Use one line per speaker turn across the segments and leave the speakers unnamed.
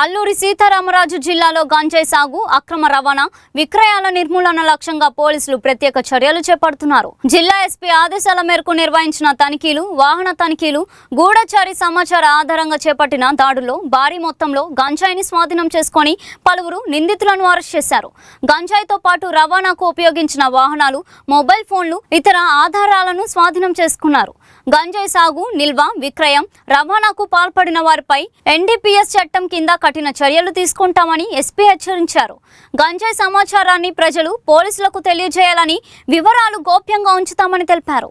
అల్లూరి సీతారామరాజు జిల్లాలో గంజాయి సాగు, అక్రమ రవాణా, విక్రయాల నిర్మూలన లక్ష్యంగా పోలీసులు ప్రత్యేక చర్యలు చేపడుతున్నారు. జిల్లా ఎస్పీ ఆదేశాల మేరకు నిర్వహించిన తనిఖీలు, వాహన తనిఖీలు, గూఢచారి సమాచార ఆధారంగా చేపట్టిన దాడుల్లో భారీ మొత్తంలో గంజాయిని స్వాధీనం చేసుకుని పలువురు నిందితులను అరెస్ట్ చేశారు. గంజాయితో పాటు రవాణాకు ఉపయోగించిన వాహనాలు, మొబైల్ ఫోన్లు, ఇతర ఆధారాలను స్వాధీనం చేసుకున్నారు. గంజాయి సాగు, నిల్వ, విక్రయం, రవాణాకు పాల్పడిన వారిపై ఎన్డీపీఎస్ చట్టం కింద కఠిన చర్యలు తీసుకుంటామని ఎస్పీ హెచ్చరించారు. గంజాయి సమాచారాన్ని ప్రజలు, పోలీసులకు తెలియజేయాలని, వివరాలు గోప్యంగా ఉంచుతామని తెలిపారు.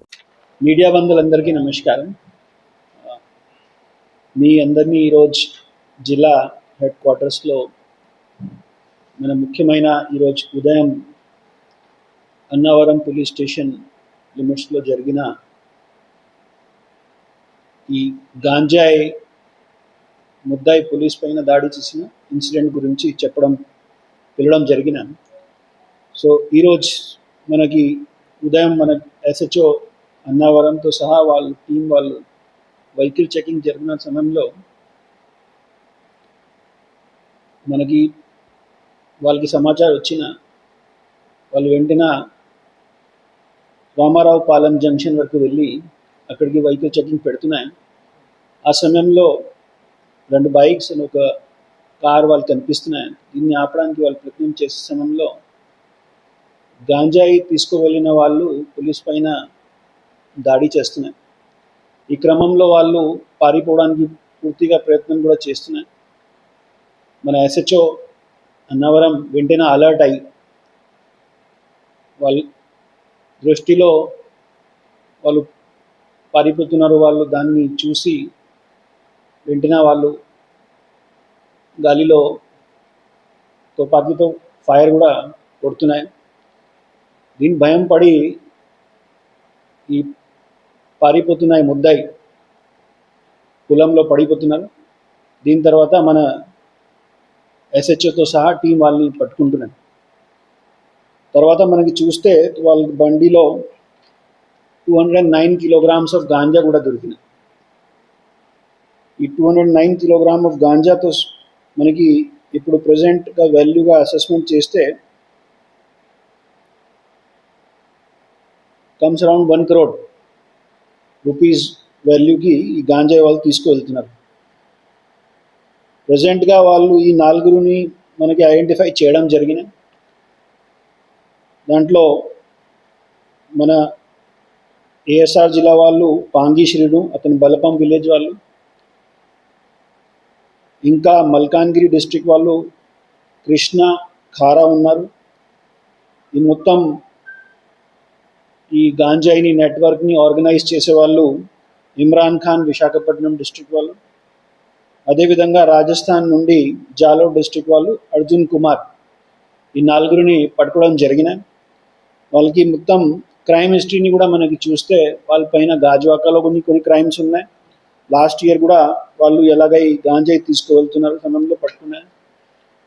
మీడియా బంధువులందరికీ నమస్కారం. మీ అందరినీ ఈరోజు జిల్లా హెడ్ క్వార్టర్స్లో మన ముఖ్యమైన ఈరోజు ఉదయం అన్నవరం పోలీస్ స్టేషన్ లిమిట్స్లో జరిగిన ఈ గాంజాయి ముద్దాయి పోలీస్ పైన దాడి చేసిన ఇన్సిడెంట్ గురించి పిలవడం జరిగిన. సో ఈరోజు మనకి ఉదయం మన ఎస్హెచ్ఓ అన్నవరంతో సహా వాళ్ళ టీం వాళ్ళు వెహికల్ చెకింగ్ జరిగిన సమయంలో మనకి వాళ్ళకి సమాచారం వచ్చిన వాళ్ళు వెంటనే రామారావు పాలెం జంక్షన్ వరకు వెళ్ళి అక్కడికి వెహికల్ చెకింగ్ పెడుతున్నాయి. ఆ సమయంలో 2 బైక్స్ అని ఒక కార్ వాళ్ళు కనిపిస్తున్నాయి. దీన్ని ఆపడానికి వాళ్ళు ప్రయత్నం చేసే సమయంలో గాంజాయి తీసుకువెళ్ళిన వాళ్ళు పోలీస్ పైన దాడి చేస్తున్నాయి. ఈ క్రమంలో వాళ్ళు పారిపోవడానికి పూర్తిగా ప్రయత్నం కూడా చేస్తున్నాయి. మన ఎస్హెచ్ఓ అన్నవరం వెంటనే అలర్ట్ అయ్యి వాళ్ళ దృష్టిలో వాళ్ళు పారిపోతున్నారు, వాళ్ళు దాన్ని చూసి వెంటనే వాళ్ళు గాలిలో తుపాకీతో ఫైర్ కూడా కొడుతున్నాయి. దీని భయం పడి ఈ పారిపోతున్నాయి ముద్దాయి పొలంలో పడిపోతున్నారు. దీని తర్వాత మన ఎస్హెచ్ఓతో సహా టీం వాళ్ళని పట్టుకుంటున్నారు. తర్వాత మనకి చూస్తే వాళ్ళ బండిలో 209 kilograms ఆఫ్ గాంజా కూడా దొరికినాయి. ఈ 209 kilograms ఆఫ్ గాంజాతో మనకి ఇప్పుడు ప్రజెంట్గా వాల్యూగా అసెస్మెంట్ చేస్తే కమ్స్ అరౌండ్ 1 crore రూపీస్ వాల్యూకి ఈ గాంజా వాళ్ళు తీసుకువెళ్తున్నారు. ప్రజెంట్గా వాళ్ళు ఈ 4 మనకి ఐడెంటిఫై చేయడం జరిగినాయి. దాంట్లో మన ఏఎస్ఆర్ జిల్లా వాళ్ళు పాంగి శ్రీను, అతని బలపం విలేజ్ వాళ్ళు, ఇంకా మల్కాన్గిరి డిస్ట్రిక్ట్ వాళ్ళు కృష్ణ, ఖారా ఉన్నారు. ఈ మొత్తం ఈ గాంజాయిని నెట్వర్క్ని ఆర్గనైజ్ చేసేవాళ్ళు ఇమ్రాన్ ఖాన్, విశాఖపట్నం డిస్ట్రిక్ట్ వాళ్ళు. అదేవిధంగా రాజస్థాన్ నుండి జాలోర్ డిస్ట్రిక్ట్ వాళ్ళు అర్జున్ కుమార్. ఈ 4 పట్టుకోవడం జరిగినాయి. వాళ్ళకి మొత్తం క్రైమ్ హిస్టరీని కూడా మనకి చూస్తే వాళ్ళపైన గాజువాకలో కొన్ని క్రైమ్స్ ఉన్నాయి. లాస్ట్ ఇయర్ కూడా వాళ్ళు ఎలాగై గాంజాయి తీసుకువెళ్తున్నారు సమయంలో పట్టుకున్నారు.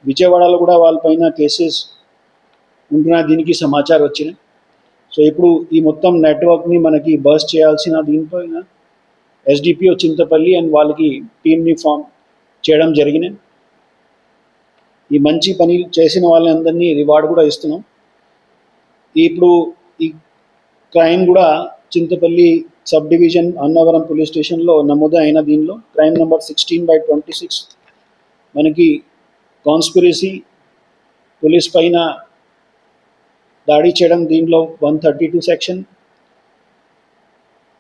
విజయవాడలో కూడా వాళ్ళపైన కేసెస్ ఉంటున్నాయి. దీనికి సమాచారం వచ్చినాయి. సో ఇప్పుడు ఈ మొత్తం నెట్వర్క్ని మనకి బస్ట్ చేయాల్సిన దీనిపైన ఎస్డిపిఓ చింతపల్లి అండ్ వాళ్ళకి టీమ్ని ఫామ్ చేయడం జరిగినాయి. ఈ మంచి పని చేసిన వాళ్ళందరినీ రివార్డ్ కూడా ఇస్తున్నాం. ఇప్పుడు ఈ క్రైమ్ కూడా Chintapalli sub division Annavaram police స్టేషన్లో నమోదు అయిన దీనిలో క్రైమ్ నెంబర్ 16/26 మనకి కాన్స్పిరసీ, పోలీస్ పైన దాడి చేయడం, దీంట్లో 132 section,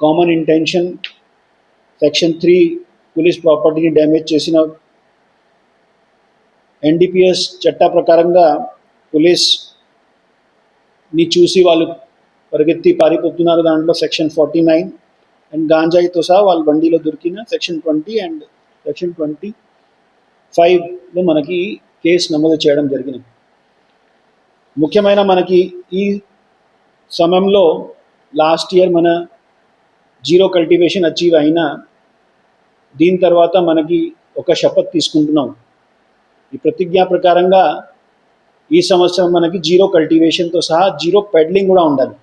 common intention section 3 police ప్రాపర్టీని డ్యామేజ్ చేసిన, ఎన్డీపీఎస్ చట్ట ప్రకారంగా పోలీస్ని చూసి వాళ్ళు పరిగెత్తి పారిపోతున్నారు, దాంట్లో సెక్షన్ 49 అండ్ గాంజాయితో సహా వాళ్ళ బండిలో దొరికిన సెక్షన్ 20 అండ్ సెక్షన్ 25లో మనకి కేసు నమోదు చేయడం జరిగింది. ముఖ్యమైన మనకి ఈ సమయంలో లాస్ట్ ఇయర్ మన 0 కల్టివేషన్ అచీవ్ అయినా దీని తర్వాత మనకి ఒక శపథ్ తీసుకుంటున్నాం. ఈ ప్రతిజ్ఞ ప్రకారంగా ఈ సంవత్సరం మనకి 0 కల్టివేషన్తో సహా 0 పెడ్లింగ్ కూడా ఉండాలి.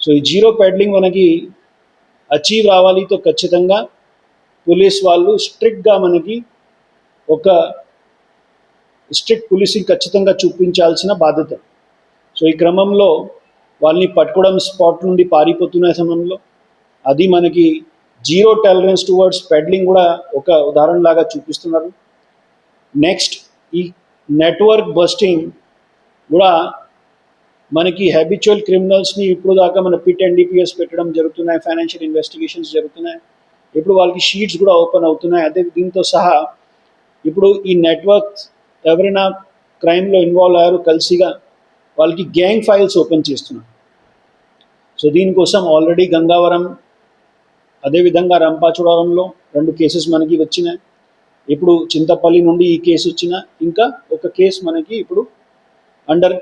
సో ఈ 0 పెడ్లింగ్ మనకి అచీవ్ రావాలితో ఖచ్చితంగా పోలీస్ వాళ్ళు స్ట్రిక్ట్గా మనకి ఒక స్ట్రిక్ట్ పోలీసింగ్ ఖచ్చితంగా చూపించాల్సిన బాధ్యత. సో ఈ క్రమంలో వాళ్ళని పట్టుకోవడం, స్పాట్ నుండి పారిపోతున్న సమయంలో అది మనకి జీరో టాలరెన్స్ టువర్డ్స్ పెడ్లింగ్ కూడా ఒక ఉదాహరణలాగా చూపిస్తున్నారు. నెక్స్ట్ ఈ నెట్వర్క్ బస్టింగ్ కూడా మనకి హ్యాబిచువల్ క్రిమినల్స్ని ఇప్పుడు దాకా మన పిట్ ఎన్డీపీఎస్ పెట్టడం జరుగుతున్నాయి, ఫైనాన్షియల్ ఇన్వెస్టిగేషన్స్ జరుగుతున్నాయి, ఇప్పుడు వాళ్ళకి షీట్స్ కూడా ఓపెన్ అవుతున్నాయి. అదే దీంతో సహా ఇప్పుడు ఈ నెట్వర్క్స్ ఎవరైనా క్రైమ్లో ఇన్వాల్వ్ అయ్యారు కలిసిగా వాళ్ళకి గ్యాంగ్ ఫైల్స్ ఓపెన్ చేస్తున్నారు. సో దీనికోసం ఆల్రెడీ గంగావరం అదేవిధంగా రంపాచోడవరంలో 2 కేసెస్ మనకి వచ్చినాయి. ఇప్పుడు చింతపల్లి నుండి ఈ కేసు వచ్చిన ఇంకా ఒక కేసు మనకి ఇప్పుడు అండర్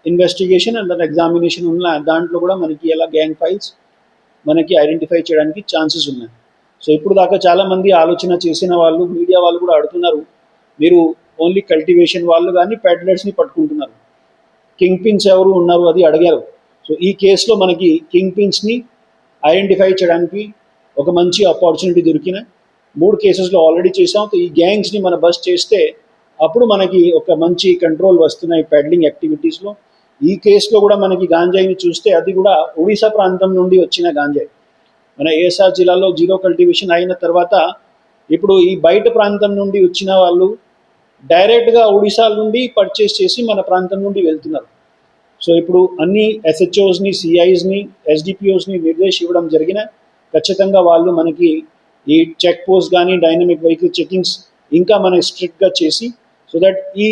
ఇన్వెస్టిగేషన్, అండర్ ఎగ్జామినేషన్ ఉన్న దాంట్లో కూడా మనకి ఎలా గ్యాంగ్ ఫైల్స్ మనకి ఐడెంటిఫై చేయడానికి ఛాన్సెస్ ఉన్నాయి. సో ఇప్పుడు దాకా చాలామంది ఆలోచన చేసిన వాళ్ళు, మీడియా వాళ్ళు కూడా అడుగుతున్నారు, మీరు ఓన్లీ కల్టివేషన్ వాళ్ళు కానీ పెడ్లర్స్ని పట్టుకుంటున్నారు, కింగ్ పిన్స్ ఎవరు ఉన్నారు అది అడిగారు. సో ఈ కేసులో మనకి కింగ్ పిన్స్ని ఐడెంటిఫై చేయడానికి ఒక మంచి ఆపర్చునిటీ దొరికినాయి. 3 కేసెస్లో ఆల్రెడీ చేసాం. ఈ గ్యాంగ్స్ని మన బస్ట్ చేస్తే అప్పుడు మనకి ఒక మంచి కంట్రోల్ వస్తున్నాయి పెడ్లింగ్ యాక్టివిటీస్లో. ఈ కేసులో కూడా మనకి గాంజాయిని చూస్తే అది కూడా ఒడిశా ప్రాంతం నుండి వచ్చిన గాంజాయి. మన ఏఎస్ఆర్ జిల్లాలో జీరో కల్టివేషన్ అయిన తర్వాత ఇప్పుడు ఈ బయట ప్రాంతం నుండి వచ్చిన వాళ్ళు డైరెక్ట్గా ఒడిశా నుండి పర్చేస్ చేసి మన ప్రాంతం నుండి వెళ్తున్నారు. సో ఇప్పుడు అన్ని ఎస్హెచ్ఓస్ని, సిఐస్ని, ఎస్డిపిఓస్ని నిర్దేశం ఇవ్వడం జరిగిన ఖచ్చితంగా వాళ్ళు మనకి ఈ చెక్ పోస్ట్ కానీ డైనమిక్ వెహికల్ చెకింగ్స్ ఇంకా మన స్ట్రిక్ట్గా చేసి సో దట్ ఈ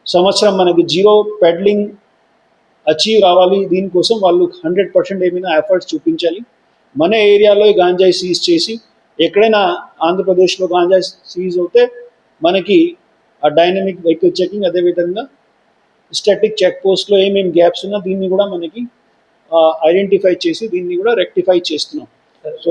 సంవత్సరం మనకి జీరో పెడ్లింగ్ అచీవ్ రావాలి. దీనికోసం వాళ్ళు 100% ఏమైనా ఎఫర్ట్స్ చూపించాలి. మన ఏరియాలో ఈ గాంజాయి సీజ్ చేసి ఎక్కడైనా ఆంధ్రప్రదేశ్లో గాంజాయి సీజ్ అవుతే మనకి ఆ డైనమిక్ వెహికల్ చెకింగ్ అదేవిధంగా స్టాటిక్ చెక్ పోస్ట్లో ఏమేమి గ్యాప్స్ ఉన్నా దీన్ని కూడా మనకి ఐడెంటిఫై చేసి దీన్ని కూడా రెక్టిఫై చేస్తున్నాం. సో